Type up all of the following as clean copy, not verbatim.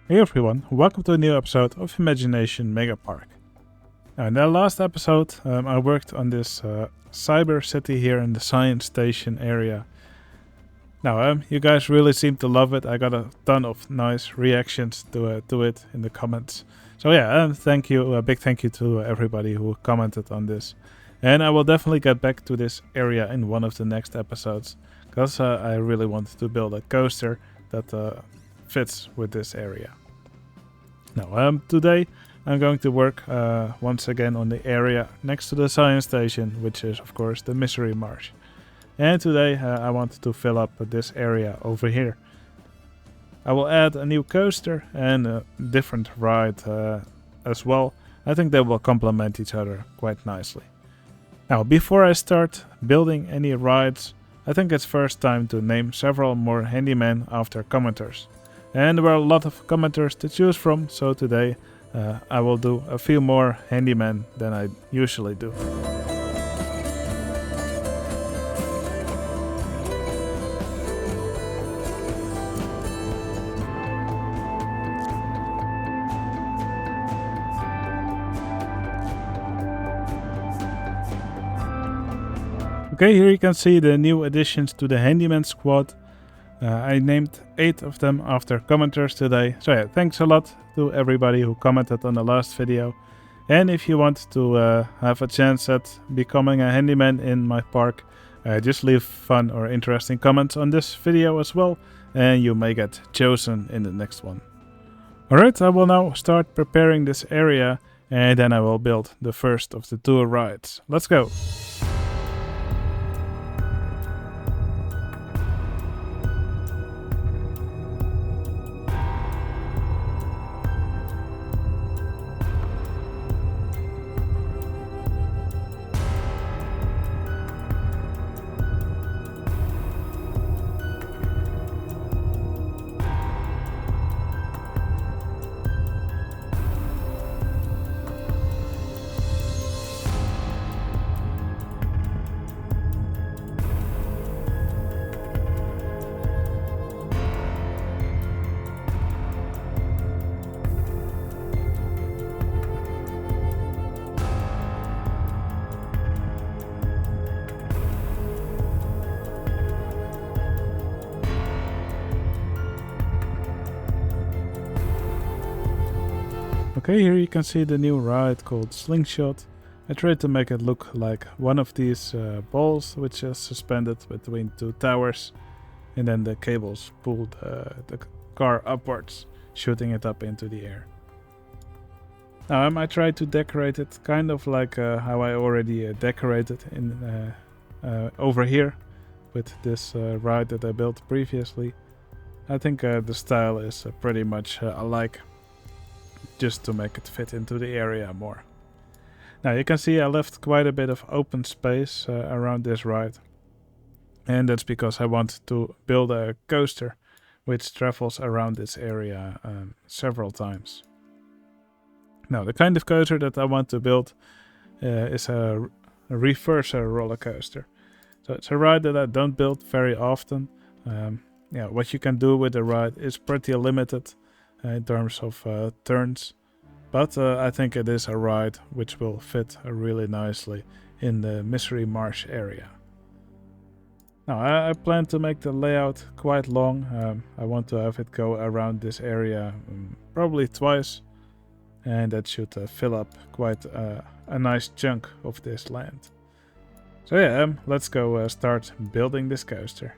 Hey everyone, welcome to a new episode of Imagination Megapark. Now, in the last episode, I worked on this cyber city here in the science station area. Now, you guys really seem to love it. I got a ton of nice reactions to it in the comments. So yeah, thank you, a big thank you to everybody who commented on this. And I will definitely get back to this area in one of the next episodes, because I really wanted to build a coaster that fits with this area. Now, today I'm going to work once again on the area next to the science station, which is of course the Misery Marsh. And today I want to fill up this area over here. I will add a new coaster and a different ride as well. I think they will complement each other quite nicely. Now, before I start building any rides, I think it's first time to name several more handymen after commenters. And there were a lot of commenters to choose from, so today I will do a few more handymen than I usually do. Okay, here you can see the new additions to the handyman squad. I named 8 of them after commenters today. So yeah, thanks a lot to everybody who commented on the last video. And if you want to have a chance at becoming a handyman in my park, just leave fun or interesting comments on this video as well, and you may get chosen in the next one. Alright, I will now start preparing this area, and then I will build the first of the 2 rides. Let's go! Okay, here you can see the new ride called Slingshot. I tried to make it look like one of these balls which is suspended between 2 towers, and then the cables pulled the car upwards, shooting it up into the air. Now I tried to decorate it kind of like how I already decorated in over here with this ride that I built previously. I think the style is pretty much alike, just to make it fit into the area more. Now you can see I left quite a bit of open space around this ride, and that's because I want to build a coaster which travels around this area several times. Now the kind of coaster that I want to build is a resreveR roller coaster. So it's a ride that I don't build very often. What you can do with the ride is pretty limited in terms of turns, but I think it is a ride which will fit really nicely in the Misery Marsh area. Now I plan to make the layout quite long. I want to have it go around this area probably twice, and that should fill up quite a nice chunk of this land. So yeah, let's go start building this coaster.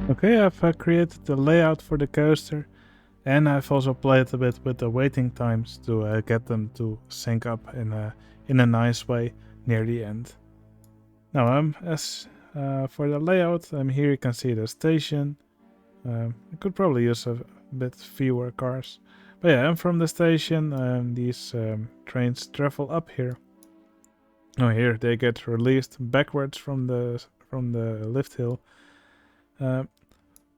Okay, I've created the layout for the coaster, And I've also played a bit with the waiting times to get them to sync up in a nice way near the end. Now, as for the layout, here you can see the station. I could probably use a bit fewer cars. But yeah, from the station, these trains travel up here. Oh, here they get released backwards from the lift hill.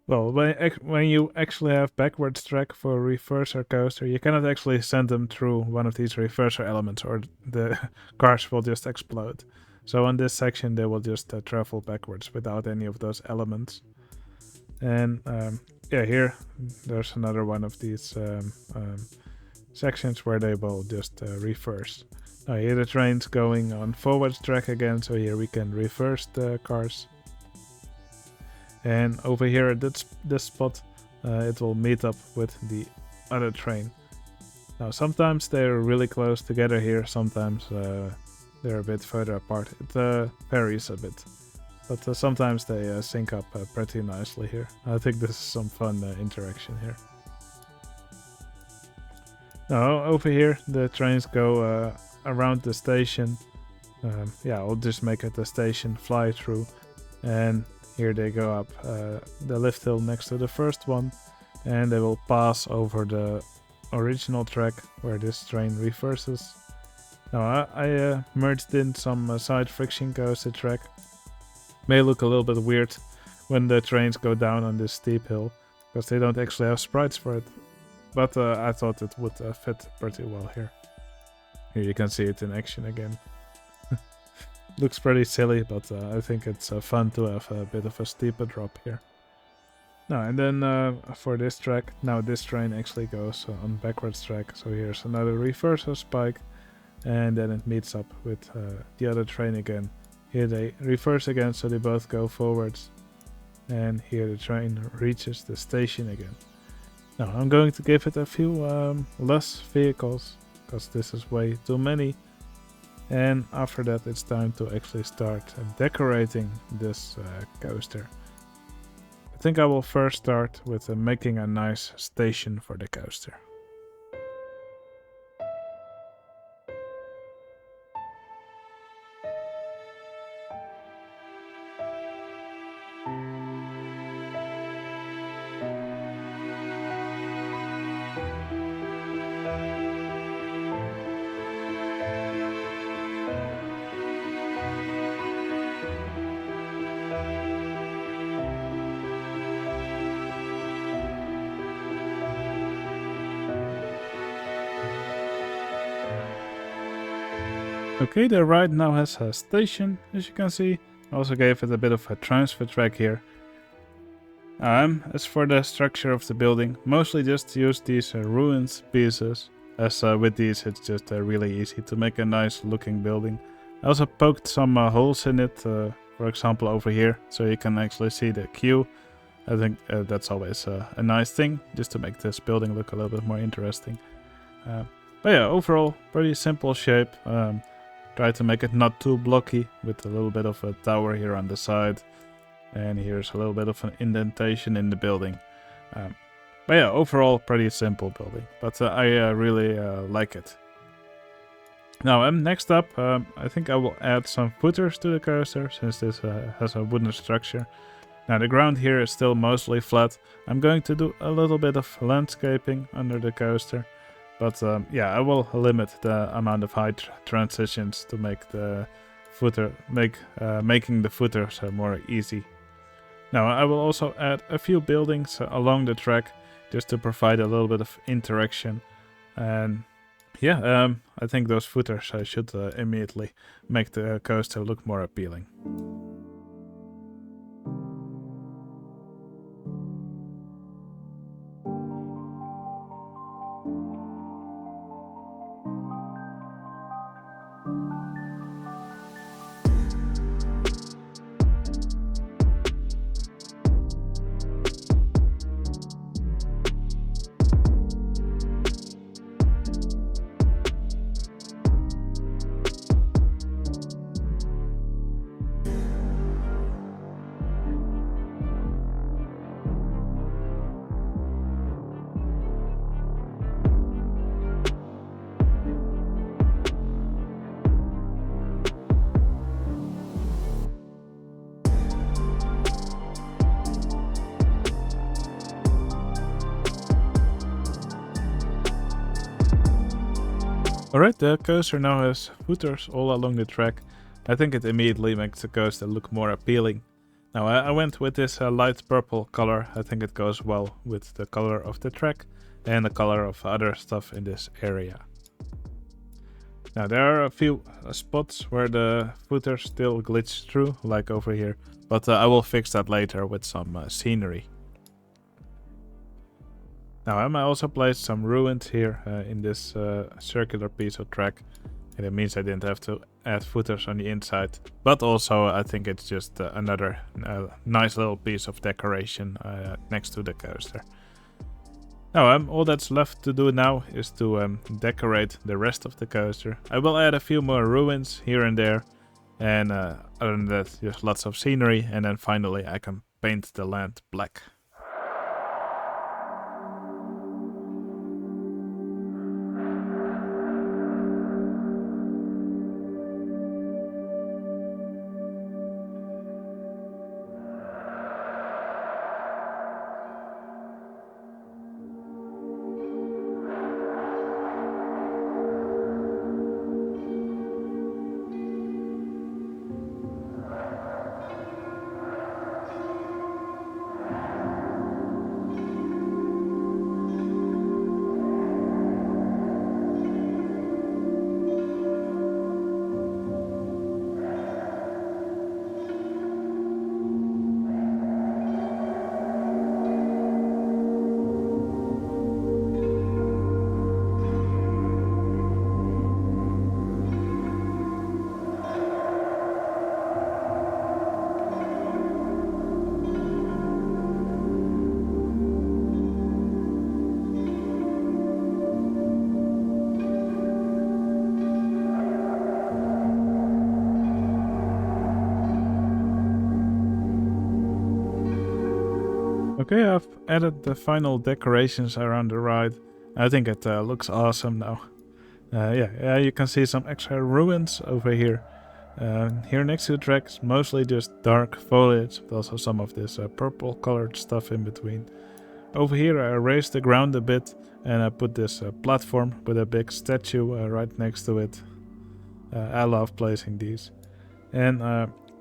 Well, when you actually have backwards track for a reverser coaster, you cannot actually send them through one of these reverser elements, or the cars will just explode. So on this section, they will just travel backwards without any of those elements. And yeah, here there's another one of these sections where they will just reverse. Now here the train's going on forwards track again, so here we can reverse the cars. And over here at this spot, it will meet up with the other train. Now sometimes they're really close together here, sometimes they're a bit further apart. It varies a bit. But sometimes they sync up pretty nicely here. I think this is some fun interaction here. Now over here the trains go around the station. Yeah, I'll just make it a station fly through. And here they go up the lift hill next to the first one. And they will pass over the original track where this train reverses. Now I merged in some side friction coaster track. May look a little bit weird when the trains go down on this steep hill, because they don't actually have sprites for it. But I thought it would fit pretty well here. Here you can see it in action again. Looks pretty silly, but I think it's fun to have a bit of a steeper drop here. Now and then for this track, now this train actually goes on backwards track. So here's another reverser spike, and then it meets up with the other train again. Here they reverse again, so they both go forwards. And here the train reaches the station again. Now I'm going to give it a few less vehicles, because this is way too many. And after that it's time to actually start decorating this coaster. I think I will first start with making a nice station for the coaster. Okay, the ride now has a station, as you can see. I also gave it a bit of a transfer track here. As for the structure of the building, mostly just use these ruins pieces, as with these it's just really easy to make a nice looking building. I also poked some holes in it, for example over here, so you can actually see the queue. I think that's always a nice thing, just to make this building look a little bit more interesting. But yeah, overall, pretty simple shape. Try to make it not too blocky, with a little bit of a tower here on the side. And here's a little bit of an indentation in the building. But yeah, overall pretty simple building, but I really like it. Now next up, I think I will add some footers to the coaster, since this has a wooden structure. Now the ground here is still mostly flat. I'm going to do a little bit of landscaping under the coaster. But yeah, I will limit the amount of height transitions to make the making the footers more easy. Now I will also add a few buildings along the track, just to provide a little bit of interaction. And yeah, I think those footers should immediately make the coaster look more appealing. Alright, the coaster now has footers all along the track. I think it immediately makes the coaster look more appealing. Now I went with this light purple color. I think it goes well with the color of the track and the color of other stuff in this area. Now there are a few spots where the footers still glitch through, like over here, but I will fix that later with some scenery. Now I also placed some ruins here in this circular piece of track, and it means I didn't have to add footers on the inside, but also I think it's just another nice little piece of decoration next to the coaster. Now all that's left to do now is to decorate the rest of the coaster. I will add a few more ruins here and there, and other than that just lots of scenery, and then finally I can paint the land black. Okay, I've added the final decorations around the ride. I think it looks awesome now. Yeah, you can see some extra ruins over here. Here next to the tracks, mostly just dark foliage, but also some of this purple colored stuff in between. Over here I raised the ground a bit and I put this platform with a big statue right next to it. I love placing these. And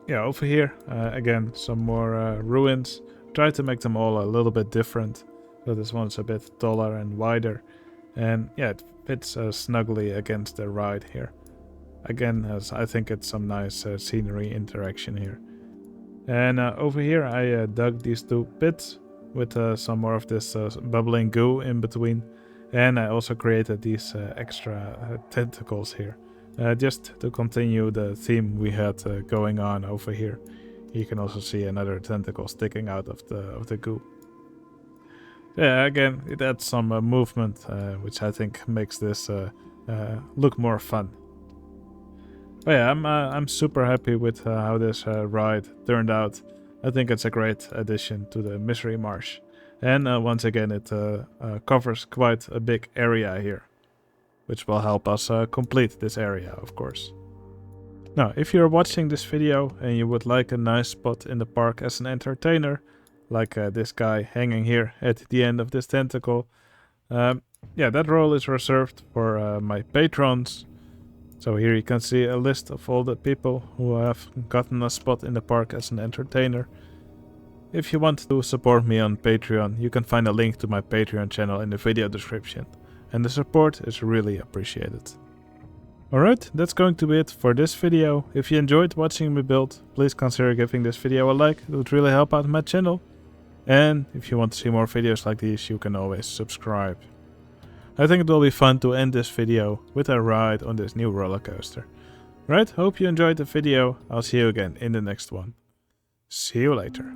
yeah, over here again some more ruins. Try to make them all a little bit different. So this one's a bit taller and wider. And yeah, it fits snugly against the ride here. Again, as I think it's some nice scenery interaction here. And over here I dug these two pits with some more of this bubbling goo in between. And I also created these extra tentacles here. Just to continue the theme we had going on over here. You can also see another tentacle sticking out of the goo. Yeah, again, it adds some movement, which I think makes this look more fun. But yeah, I'm super happy with how this ride turned out. I think it's a great addition to the Misery Marsh. And once again, it covers quite a big area here, which will help us complete this area, of course. Now, if you're watching this video and you would like a nice spot in the park as an entertainer, like this guy hanging here at the end of this tentacle, yeah, that role is reserved for my patrons. So here you can see a list of all the people who have gotten a spot in the park as an entertainer. If you want to support me on Patreon, you can find a link to my Patreon channel in the video description, and the support is really appreciated. Alright, that's going to be it for this video. If you enjoyed watching me build, please consider giving this video a like, it would really help out my channel. And if you want to see more videos like these, you can always subscribe. I think it will be fun to end this video with a ride on this new roller coaster. Right, hope you enjoyed the video. I'll see you again in the next one. See you later.